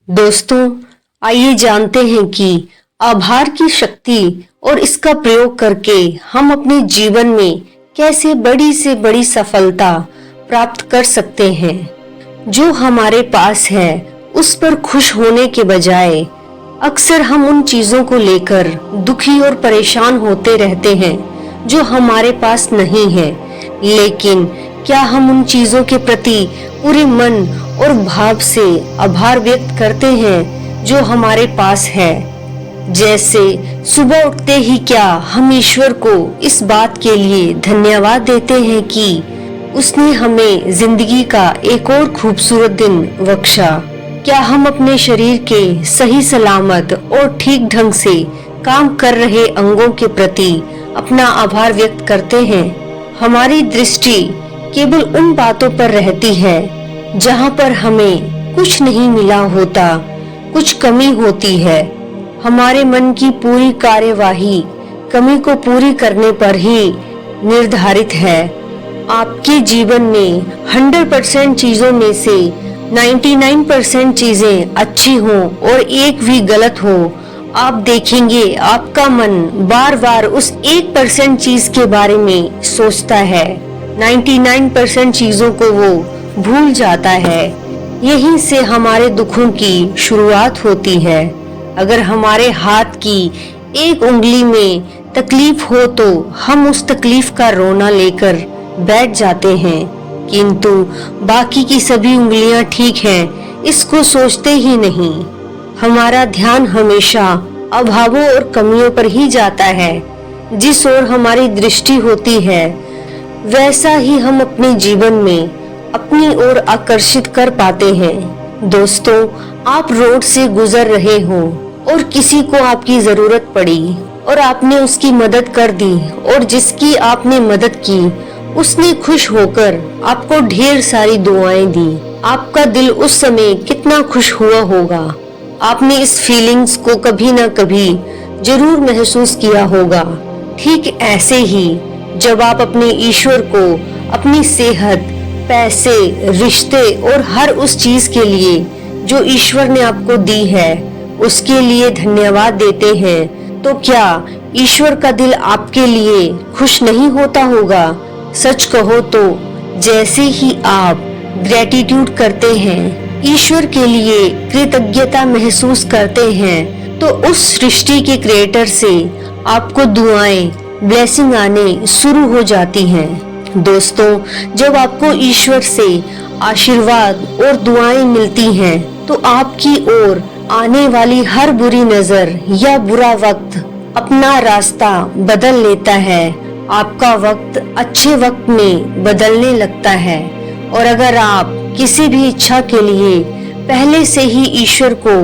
दोस्तों, आइए जानते हैं कि आभार की शक्ति और इसका प्रयोग करके हम अपने जीवन में कैसे बड़ी से बड़ी सफलता प्राप्त कर सकते हैं। जो हमारे पास है उस पर खुश होने के बजाय अक्सर हम उन चीजों को लेकर दुखी और परेशान होते रहते हैं जो हमारे पास नहीं है। लेकिन क्या हम उन चीजों के प्रति पूरे मन और भाव से आभार व्यक्त करते हैं जो हमारे पास है? जैसे सुबह उठते ही क्या हम ईश्वर को इस बात के लिए धन्यवाद देते हैं कि उसने हमें जिंदगी का एक और खूबसूरत दिन बख्शा? क्या हम अपने शरीर के सही सलामत और ठीक ढंग से काम कर रहे अंगों के प्रति अपना आभार व्यक्त करते हैं? हमारी दृष्टि केवल उन बातों पर रहती है जहाँ पर हमें कुछ नहीं मिला होता, कुछ कमी होती है। हमारे मन की पूरी कार्यवाही कमी को पूरी करने पर ही निर्धारित है। आपके जीवन में 100% चीजों में से 99% चीजें अच्छी हो और एक भी गलत हो, आप देखेंगे आपका मन बार बार उस 1% चीज के बारे में सोचता है। 99% चीजों को वो भूल जाता है। यहीं से हमारे दुखों की शुरुआत होती है। अगर हमारे हाथ की एक उंगली में तकलीफ हो तो हम उस तकलीफ का रोना लेकर बैठ जाते हैं, किंतु बाकी की सभी उंगलियां ठीक हैं, इसको सोचते ही नहीं। हमारा ध्यान हमेशा अभावों और कमियों पर ही जाता है। जिस ओर हमारी दृष्टि होती है वैसा ही हम अपने जीवन में अपनी ओर आकर्षित कर पाते हैं। दोस्तों, आप रोड से गुजर रहे हो और किसी को आपकी जरूरत पड़ी और आपने उसकी मदद कर दी और जिसकी आपने मदद की उसने खुश होकर आपको ढेर सारी दुआएं दी। आपका दिल उस समय कितना खुश हुआ होगा। आपने इस फीलिंग्स को कभी ना कभी जरूर महसूस किया होगा। ठीक ऐसे ही जब आप अपने ईश्वर को अपनी सेहत, पैसे, रिश्ते और हर उस चीज के लिए जो ईश्वर ने आपको दी है उसके लिए धन्यवाद देते हैं, तो क्या ईश्वर का दिल आपके लिए खुश नहीं होता होगा? सच कहो तो जैसे ही आप ग्रेटिट्यूड करते हैं, ईश्वर के लिए कृतज्ञता महसूस करते हैं, तो उस सृष्टि के क्रिएटर से आपको दुआएं, ब्लेसिंग आने शुरू हो जाती हैं। दोस्तों, जब आपको ईश्वर से आशीर्वाद और दुआएं मिलती हैं, तो आपकी ओर आने वाली हर बुरी नजर या बुरा वक्त अपना रास्ता बदल लेता है। आपका वक्त अच्छे वक्त में बदलने लगता है। और अगर आप किसी भी इच्छा के लिए पहले से ही ईश्वर को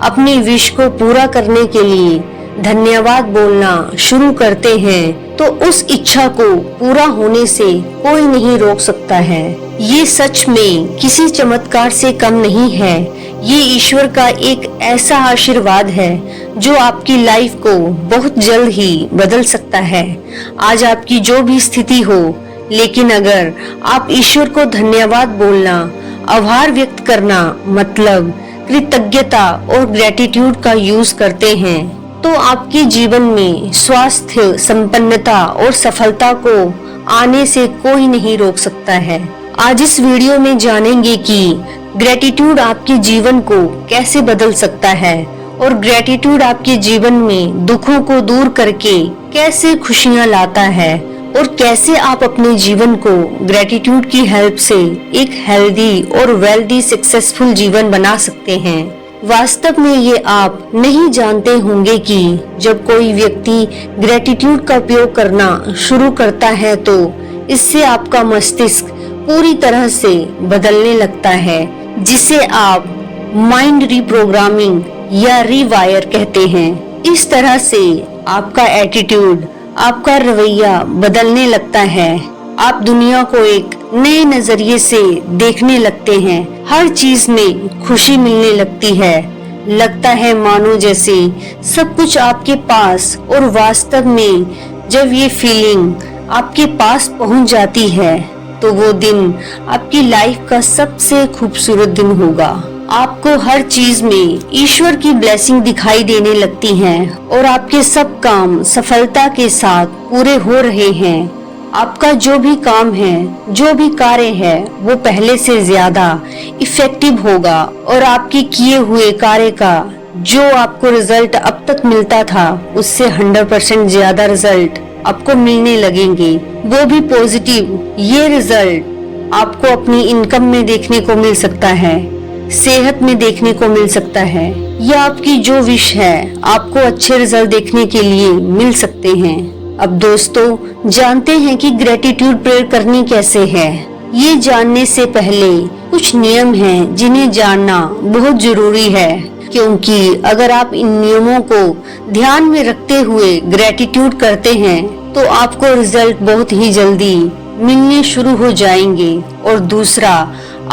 अपनी विश को पूरा करने के लिए धन्यवाद बोलना शुरू करते हैं, तो उस इच्छा को पूरा होने से कोई नहीं रोक सकता है। ये सच में किसी चमत्कार से कम नहीं है। ये ईश्वर का एक ऐसा आशीर्वाद है जो आपकी लाइफ को बहुत जल्द ही बदल सकता है। आज आपकी जो भी स्थिति हो, लेकिन अगर आप ईश्वर को धन्यवाद बोलना, आभार व्यक्त करना मतलब कृतज्ञता और ग्रेटिट्यूड का यूज करते हैं, तो आपके जीवन में स्वास्थ्य, संपन्नता और सफलता को आने से कोई नहीं रोक सकता है। आज इस वीडियो में जानेंगे कि ग्रेटिट्यूड आपके जीवन को कैसे बदल सकता है और ग्रेटिट्यूड आपके जीवन में दुखों को दूर करके कैसे खुशियां लाता है और कैसे आप अपने जीवन को ग्रेटिट्यूड की हेल्प से एक हेल्दी और वेल्दी सक्सेसफुल जीवन बना सकते हैं। वास्तव में ये आप नहीं जानते होंगे कि जब कोई व्यक्ति ग्रेटिट्यूड का उपयोग करना शुरू करता है तो इससे आपका मस्तिष्क पूरी तरह से बदलने लगता है, जिसे आप माइंड रिप्रोग्रामिंग या रीवायर कहते हैं। इस तरह से आपका एटीट्यूड, आपका रवैया बदलने लगता है। आप दुनिया को एक नए नजरिए से देखने लगते हैं। हर चीज में खुशी मिलने लगती है। लगता है मानो जैसे सब कुछ आपके पास, और वास्तव में जब ये फीलिंग आपके पास पहुंच जाती है तो वो दिन आपकी लाइफ का सबसे खूबसूरत दिन होगा। आपको हर चीज में ईश्वर की ब्लेसिंग दिखाई देने लगती है और आपके सब काम सफलता के साथ पूरे हो रहे हैं। आपका जो भी काम है, जो भी कार्य है, वो पहले से ज्यादा इफेक्टिव होगा और आपके किए हुए कार्य का जो आपको रिजल्ट अब तक मिलता था उससे 100% ज्यादा रिजल्ट आपको मिलने लगेंगे, वो भी पॉजिटिव। ये रिजल्ट आपको अपनी इनकम में देखने को मिल सकता है, सेहत में देखने को मिल सकता है, या आपकी जो विश है आपको अच्छे रिजल्ट देखने के लिए मिल सकते हैं। अब दोस्तों जानते हैं कि ग्रेटिट्यूड प्रेयर करनी कैसे है। ये जानने से पहले कुछ नियम हैं जिन्हें जानना बहुत जरूरी है, क्योंकि अगर आप इन नियमों को ध्यान में रखते हुए ग्रेटिट्यूड करते हैं तो आपको रिजल्ट बहुत ही जल्दी मिलने शुरू हो जाएंगे। और दूसरा,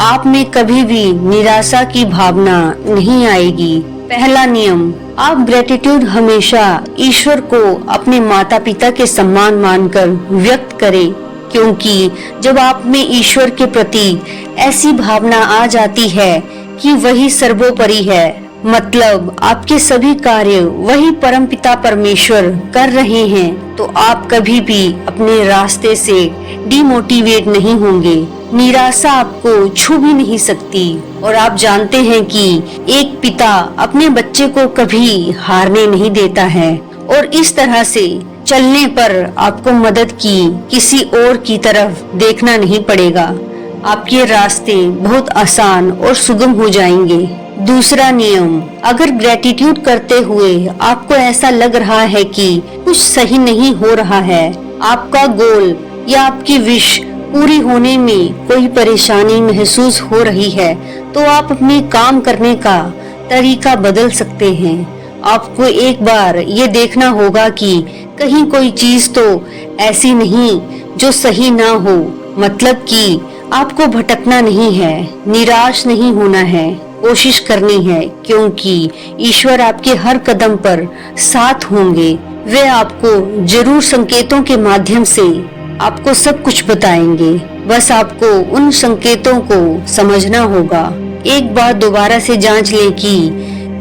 आप में कभी भी निराशा की भावना नहीं आएगी। पहला नियम, आप ग्रेटिट्यूड हमेशा ईश्वर को अपने माता पिता के सम्मान मानकर व्यक्त करें, क्योंकि जब आप में ईश्वर के प्रति ऐसी भावना आ जाती है कि वही सर्वोपरि है, मतलब आपके सभी कार्य वही परमपिता परमेश्वर कर रहे हैं, तो आप कभी भी अपने रास्ते से डिमोटिवेट नहीं होंगे। निराशा आपको छू भी नहीं सकती। और आप जानते हैं कि एक पिता अपने बच्चे को कभी हारने नहीं देता है, और इस तरह से चलने पर आपको मदद की किसी और की तरफ देखना नहीं पड़ेगा। आपके रास्ते बहुत आसान और सुगम हो जाएंगे। दूसरा नियम, अगर ग्रेटिट्यूड करते हुए आपको ऐसा लग रहा है कि कुछ सही नहीं हो रहा है, आपका गोल या आपकी विश पूरी होने में कोई परेशानी महसूस हो रही है, तो आप अपने काम करने का तरीका बदल सकते हैं। आपको एक बार ये देखना होगा कि कहीं कोई चीज तो ऐसी नहीं जो सही ना हो, मतलब कि आपको भटकना नहीं है, निराश नहीं होना है, कोशिश करनी है, क्योंकि ईश्वर आपके हर कदम पर साथ होंगे। वे आपको जरूर संकेतों के माध्यम से आपको सब कुछ बताएंगे, बस आपको उन संकेतों को समझना होगा। एक बार दोबारा से जांच लें कि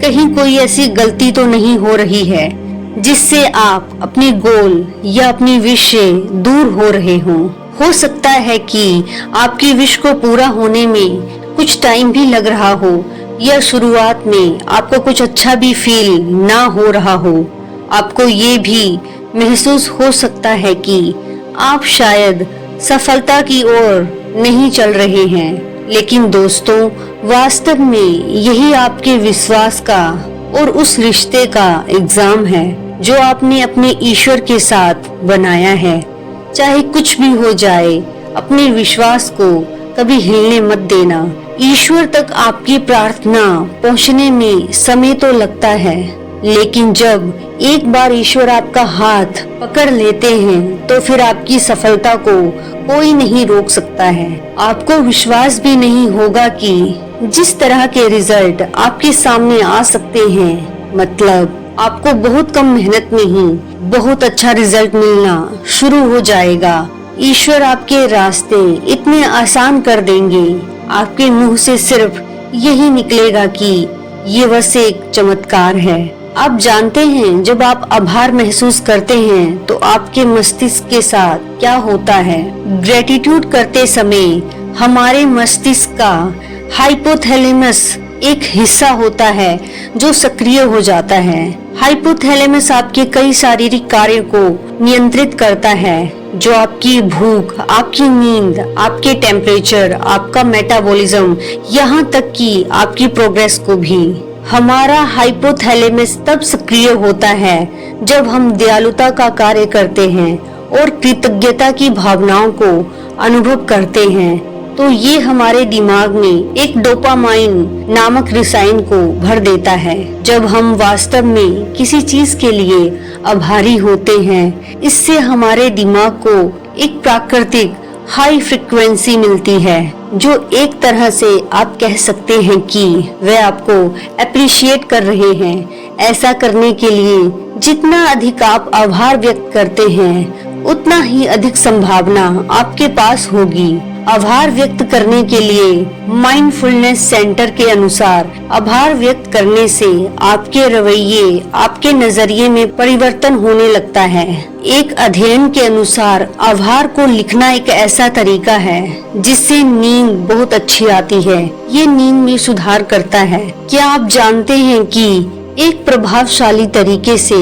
कहीं कोई ऐसी गलती तो नहीं हो रही है जिससे आप अपने गोल या अपनी विश से दूर हो रहे हों। हो सकता है कि आपकी विश को पूरा होने में कुछ टाइम भी लग रहा हो, या शुरुआत में आपको कुछ अच्छा भी फील ना हो रहा हो। आपको ये भी महसूस हो सकता है कि आप शायद सफलता की ओर नहीं चल रहे हैं, लेकिन दोस्तों वास्तव में यही आपके विश्वास का और उस रिश्ते का एग्जाम है जो आपने अपने ईश्वर के साथ बनाया है। चाहे कुछ भी हो जाए, अपने विश्वास को कभी हिलने मत देना। ईश्वर तक आपकी प्रार्थना पहुंचने में समय तो लगता है, लेकिन जब एक बार ईश्वर आपका हाथ पकड़ लेते हैं तो फिर आपकी सफलता को कोई नहीं रोक सकता है। आपको विश्वास भी नहीं होगा कि जिस तरह के रिजल्ट आपके सामने आ सकते हैं, मतलब आपको बहुत कम मेहनत में ही बहुत अच्छा रिजल्ट मिलना शुरू हो जाएगा। ईश्वर आपके रास्ते इतने आसान कर देंगे, आपके मुंह से सिर्फ यही निकलेगा कि ये बस एक चमत्कार है। आप जानते हैं जब आप आभार महसूस करते हैं तो आपके मस्तिष्क के साथ क्या होता है। ग्रेटिट्यूड करते समय हमारे मस्तिष्क का हाइपोथैलेमस एक हिस्सा होता है जो सक्रिय हो जाता है। हाइपोथैलेमस आपके कई शारीरिक कार्यों को नियंत्रित करता है, जो आपकी भूख, आपकी नींद, आपके टेम्परेचर, आपका मेटाबॉलिज्म, यहाँ तक कि आपकी प्रोग्रेस को भी। हमारा हाइपोथैलेमस तब सक्रिय होता है जब हम दयालुता का कार्य करते हैं और कृतज्ञता की भावनाओं को अनुभव करते हैं, तो ये हमारे दिमाग में एक डोपामाइन नामक रसायन को भर देता है। जब हम वास्तव में किसी चीज के लिए आभारी होते हैं, इससे हमारे दिमाग को एक प्राकृतिक हाई फ्रीक्वेंसी मिलती है, जो एक तरह से आप कह सकते हैं कि वे आपको अप्रिशिएट कर रहे हैं। ऐसा करने के लिए जितना अधिक आप आभार व्यक्त करते हैं, उतना ही अधिक संभावना आपके पास होगी आभार व्यक्त करने के लिए माइंडफुलनेस सेंटर के अनुसार आभार व्यक्त करने से आपके रवैये, आपके नजरिए में परिवर्तन होने लगता है। एक अध्ययन के अनुसार आभार को लिखना एक ऐसा तरीका है जिससे नींद बहुत अच्छी आती है। ये नींद में सुधार करता है। क्या आप जानते हैं कि एक प्रभावशाली तरीके से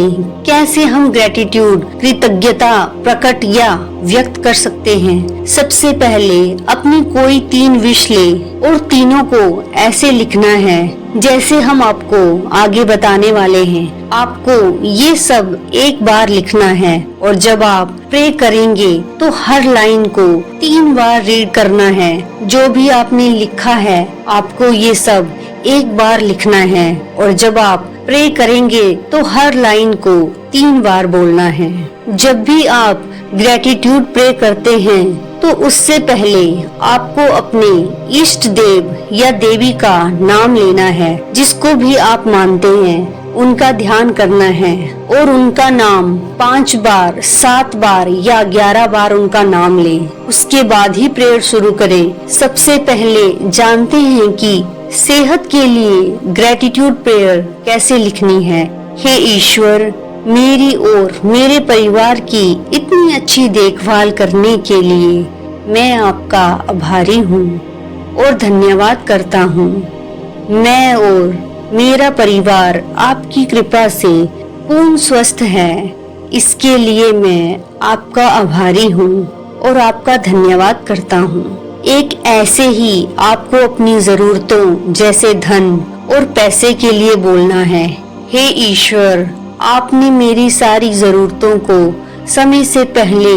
कैसे हम ग्रेटिट्यूड, कृतज्ञता प्रकट या व्यक्त कर सकते हैं? सबसे पहले अपनी कोई 3 विश ले और तीनों को ऐसे लिखना है जैसे हम आपको आगे बताने वाले हैं। आपको ये सब एक बार लिखना है और जब आप प्रे करेंगे तो हर लाइन को 3 बार रीड करना है। जो भी आपने लिखा है आपको ये सब एक बार लिखना है और जब आप प्रे करेंगे तो हर लाइन को 3 बार बोलना है। जब भी आप ग्रेटिट्यूड प्रे करते हैं तो उससे पहले आपको अपने इष्ट देव या देवी का नाम लेना है। जिसको भी आप मानते हैं उनका ध्यान करना है और उनका नाम 5 बार, 7 बार या 11 बार उनका नाम ले। उसके बाद ही प्रेयर शुरू करें। सबसे पहले जानते हैं कि सेहत के लिए ग्रेटिट्यूड प्रेयर कैसे लिखनी है। हे ईश्वर, मेरी और मेरे परिवार की इतनी अच्छी देखभाल करने के लिए मैं आपका आभारी हूँ और धन्यवाद करता हूँ। मैं और मेरा परिवार आपकी कृपा से पूर्ण स्वस्थ है। इसके लिए मैं आपका आभारी हूँ और आपका धन्यवाद करता हूँ। एक ऐसे ही आपको अपनी जरूरतों जैसे धन और पैसे के लिए बोलना है। हे ईश्वर, आपने मेरी सारी जरूरतों को समय से पहले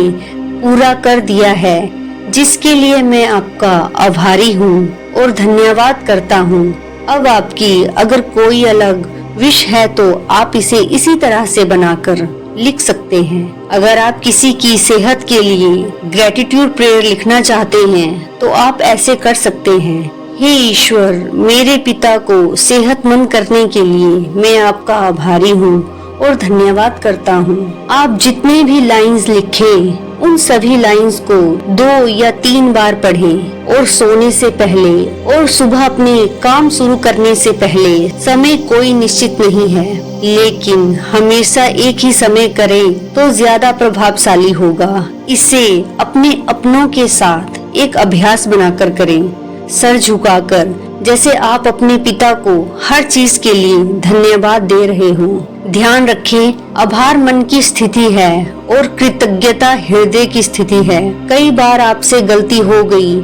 पूरा कर दिया है, जिसके लिए मैं आपका आभारी हूँ और धन्यवाद करता हूँ। अब आपकी अगर कोई अलग विश है तो आप इसे इसी तरह से बनाकर लिख सकते हैं। अगर आप किसी की सेहत के लिए ग्रेटिट्यूड प्रेयर लिखना चाहते हैं तो आप ऐसे कर सकते हैं। हे ईश्वर, मेरे पिता को सेहतमंद करने के लिए मैं आपका आभारी हूँ और धन्यवाद करता हूँ। आप जितने भी लाइंस लिखे उन सभी लाइंस को 2 या 3 बार पढ़ें और सोने से पहले और सुबह अपने काम शुरू करने से पहले। समय कोई निश्चित नहीं है, लेकिन हमेशा एक ही समय करें तो ज्यादा प्रभावशाली होगा। इसे अपने अपनों के साथ एक अभ्यास बनाकर करें, सर झुकाकर, जैसे आप अपने पिता को हर चीज के लिए धन्यवाद दे रहे हो। ध्यान रखें, आभार मन की स्थिति है और कृतज्ञता हृदय की स्थिति है। कई बार आपसे गलती हो गई,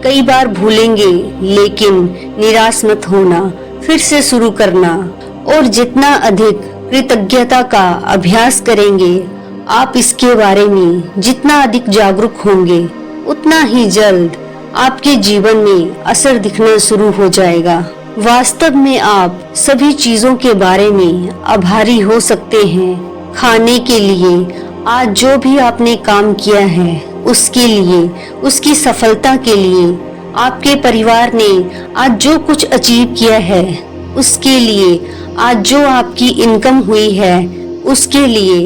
कई बार भूलेंगे, लेकिन निराश मत होना, फिर से शुरू करना और जितना अधिक कृतज्ञता का अभ्यास करेंगे, आप इसके बारे में जितना अधिक जागरूक होंगे, उतना ही जल्द आपके जीवन में असर दिखना शुरू हो जाएगा। वास्तव में आप सभी चीजों के बारे में आभारी हो सकते हैं। खाने के लिए आज जो भी आपने काम किया है उसके लिए, उसकी सफलता के लिए, आपके परिवार ने आज जो कुछ अचीव किया है उसके लिए, आज जो आपकी इनकम हुई है उसके लिए।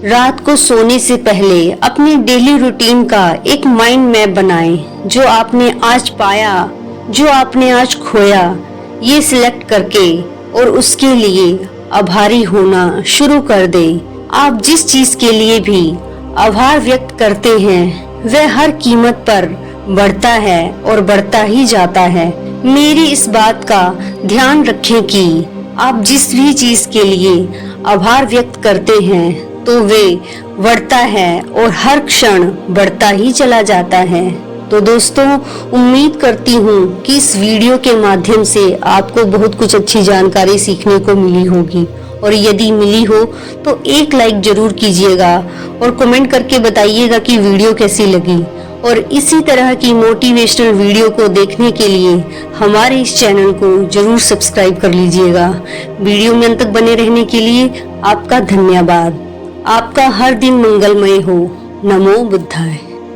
रात को सोने से पहले अपने डेली रूटीन का एक माइंड मैप बनाएं। जो आपने आज पाया, जो आपने आज खोया, ये सिलेक्ट करके और उसके लिए आभारी होना शुरू कर दें। आप जिस चीज के लिए भी आभार व्यक्त करते हैं वह हर कीमत पर बढ़ता है और बढ़ता ही जाता है। मेरी इस बात का ध्यान रखें कि आप जिस भी चीज के लिए आभार व्यक्त करते हैं तो वे बढ़ता है और हर क्षण बढ़ता ही चला जाता है। तो दोस्तों, उम्मीद करती हूँ कि इस वीडियो के माध्यम से आपको बहुत कुछ अच्छी जानकारी सीखने को मिली होगी, और यदि मिली हो तो एक लाइक जरूर कीजिएगा और कमेंट करके बताइएगा कि वीडियो कैसी लगी। और इसी तरह की मोटिवेशनल वीडियो को देखने के लिए हमारे इस चैनल को जरूर सब्सक्राइब कर लीजिएगा। वीडियो में अंत तक बने रहने के लिए आपका धन्यवाद। आपका हर दिन मंगलमय हो। नमो बुद्धाय।